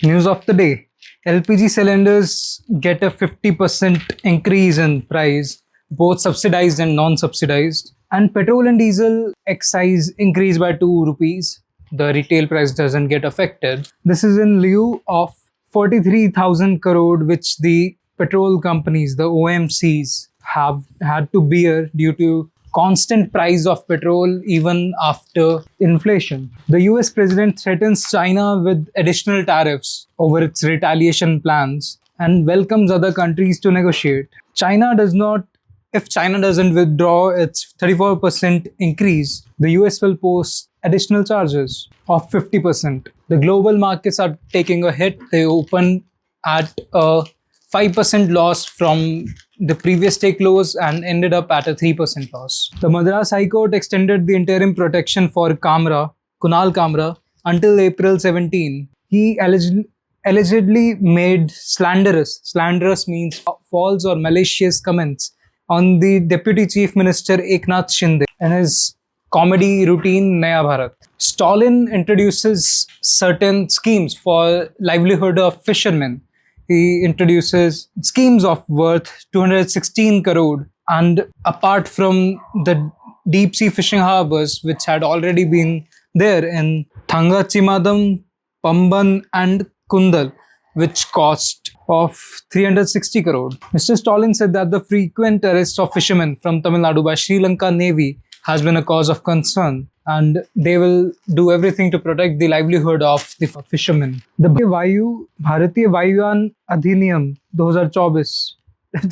News of the day. LPG cylinders get a 50% increase in price, both subsidized and non-subsidized. And petrol and diesel excise increase by 2 rupees. The retail price doesn't get affected. This is in lieu of 43,000 crore which the petrol companies, the OMCs, have had to bear due to constant price of petrol even after inflation. The US president threatens China with additional tariffs over its retaliation plans and welcomes other countries to negotiate. If China doesn't withdraw its 34% increase, the US will post additional charges of 50%. The global markets are taking a hit. They opened at a 5% loss from the previous take lows and ended up at a 3% loss. The Madras High Court extended the interim protection for Kunal Kamra until April 17. He allegedly made slanderous means false or malicious comments on the Deputy Chief Minister Eknath Shinde in his comedy routine Naya Bharat. Stalin introduces certain schemes for livelihood of fishermen. He introduces schemes of worth 216 crore, and apart from the deep sea fishing harbors which had already been there in Thangachimadam, Pamban and Kundal, which cost of 360 crore. Mr. Stalin said that the frequent arrest of fishermen from Tamil Nadu by Sri Lanka Navy has been a cause of concern, and they will do everything to protect the livelihood of the fishermen. The Bharatiya Vayuyan Adhiniyam 2024.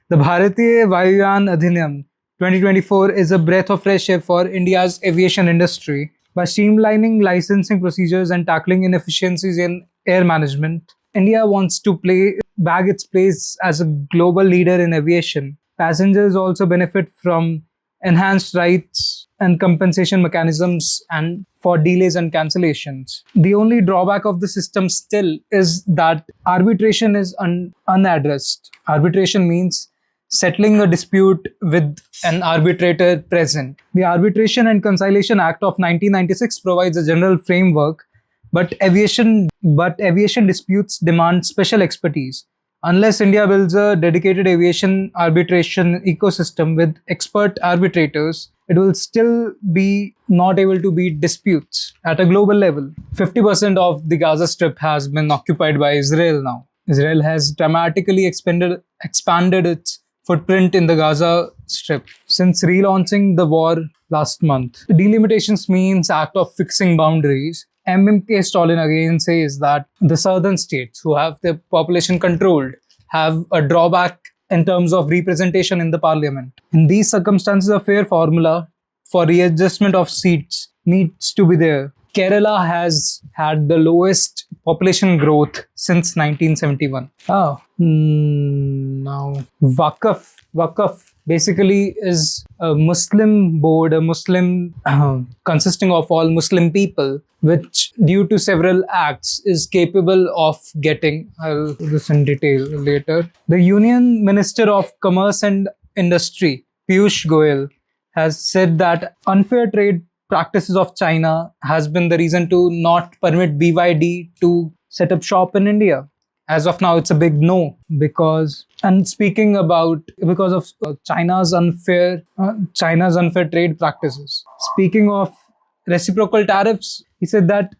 The Bharatiya Vayuyan Adhiniyam 2024 is a breath of fresh air for India's aviation industry. By streamlining licensing procedures and tackling inefficiencies in air management, India wants to bag its place as a global leader in aviation. Passengers also benefit from enhanced rights and compensation mechanisms and for delays and cancellations. The only drawback of the system still is that arbitration is unaddressed. Arbitration means settling a dispute with an arbitrator present. The Arbitration and Conciliation Act of 1996 provides a general framework, but aviation disputes demand special expertise. Unless India builds a dedicated aviation arbitration ecosystem with expert arbitrators, it will still be not able to beat disputes at a global level. 50% of the Gaza Strip has been occupied by Israel now. Israel has dramatically expanded its footprint in the Gaza Strip since relaunching the war last month. Delimitations means act of fixing boundaries. MMK Stalin again says that the southern states who have their population controlled have a drawback in terms of representation in the parliament. In these circumstances, a fair formula for readjustment of seats needs to be there. Kerala has had the lowest population growth since 1971. Now Waqf basically is a Muslim board, consisting of all Muslim people, which due to several acts is capable of getting, I'll do this in detail later. The Union Minister of Commerce and Industry, Piyush Goyal, has said that unfair trade practices of China has been the reason to not permit BYD to set up shop in India. As of now, it's a big no because of China's unfair trade practices. Speaking of reciprocal tariffs, he said that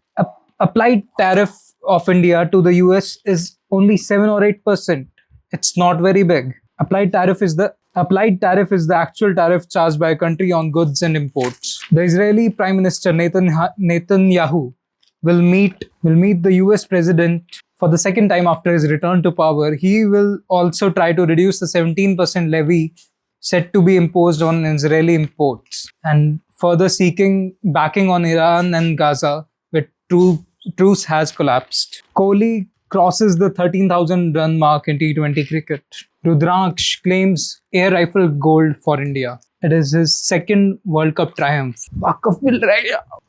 applied tariff of India to the US is only 7 or 8%. It's not very big. Applied tariff is the actual tariff charged by a country on goods and imports. The Israeli Prime Minister Netanyahu will meet the US President for the second time after his return to power. He will also try to reduce the 17% levy set to be imposed on Israeli imports, and further seeking backing on Iran and Gaza, where truce has collapsed. Kohli crosses the 13,000 run mark in T20 cricket. Rudraksh claims air rifle gold for India. It is his second World Cup triumph. Waqf bill,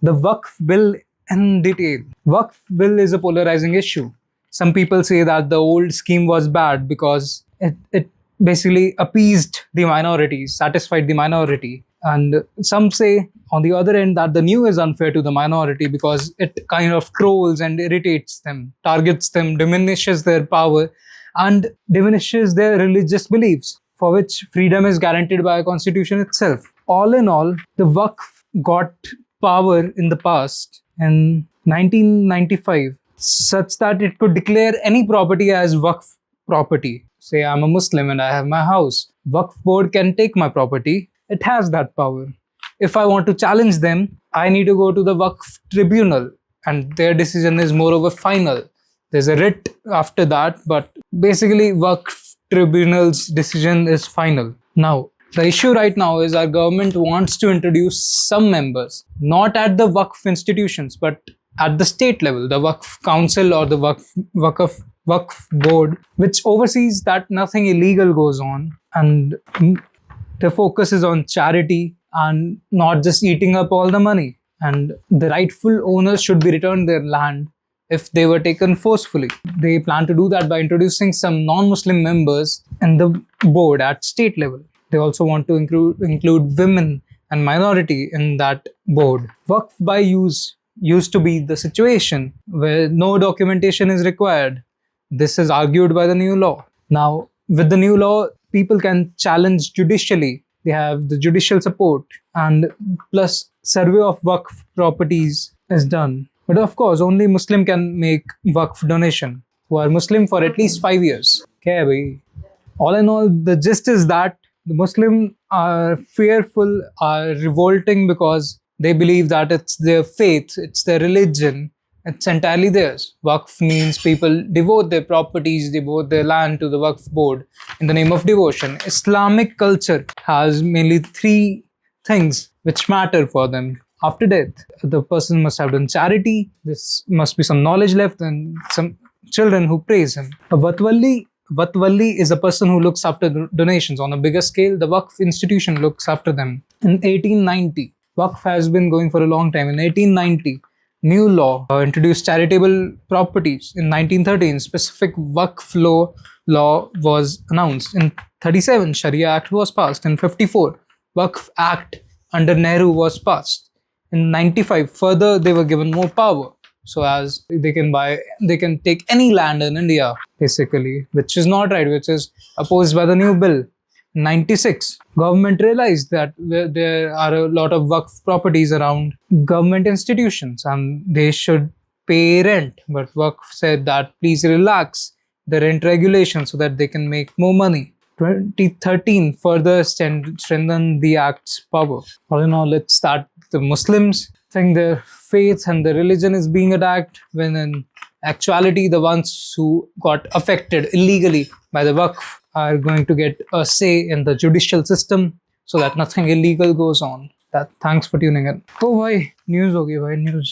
the Waqf bill in detail. Waqf bill is a polarizing issue. Some people say that the old scheme was bad because it basically appeased the minorities, satisfied the minority. And some say, on the other end, that the new is unfair to the minority because it kind of trolls and irritates them, targets them, diminishes their power, and diminishes their religious beliefs, for which freedom is guaranteed by a constitution itself. All in all, the Waqf got power in the past in 1995, such that it could declare any property as Waqf property. Say I'm a Muslim and I have my house. Waqf board can take my property. It has that power. If I want to challenge them, I need to go to the Waqf tribunal, and their decision is moreover final. There's a writ after that, but basically Waqf tribunal's decision is final. Now, the issue right now is our government wants to introduce some members, not at the Waqf institutions, but at the state level, the Waqf council or the Waqf board, which oversees that nothing illegal goes on, and the focus is on charity and not just eating up all the money. And the rightful owners should be returned their land if they were taken forcefully. They plan to do that by introducing some non-Muslim members in the board at state level. They also want to include women and minority in that board. Waqf by use used to be the situation where no documentation is required. This is argued by the new law. Now, with the new law, people can challenge judicially. They have the judicial support, and plus survey of Waqf properties is done. But of course, only Muslim can make Waqf donation, who are Muslim for at least 5 years. Okay, bhai. All in all, the gist is that the Muslims are fearful, are revolting because they believe that it's their faith, it's their religion, it's entirely theirs. Waqf means people devote their properties, devote their land to the Waqf board in the name of devotion. Islamic culture has mainly 3 things which matter for them. After death, the person must have done charity, this must be some knowledge left, and some children who praise him. A Watwali is a person who looks after the donations on a bigger scale. The Waqf institution looks after them. In 1890, Waqf has been going for a long time. In 1890, new law introduced charitable properties. In 1913, specific Waqf law was announced. In 37, Sharia Act was passed. In 54, Waqf Act under Nehru was passed. In 95, further they were given more power, so as they can take any land in India, basically, which is not right, which is opposed by the new bill. In 96, government realized that there are a lot of Waqf properties around government institutions and they should pay rent. But Waqf said that please relax the rent regulation so that they can make more money. 2013 further strengthened the Act's power. All in all, let's start. The Muslims think their faith and their religion is being attacked, when in actuality the ones who got affected illegally by the Waqf are going to get a say in the judicial system so that nothing illegal goes on. Thanks for tuning in. Oh bhai, news ho gayi bhai, news.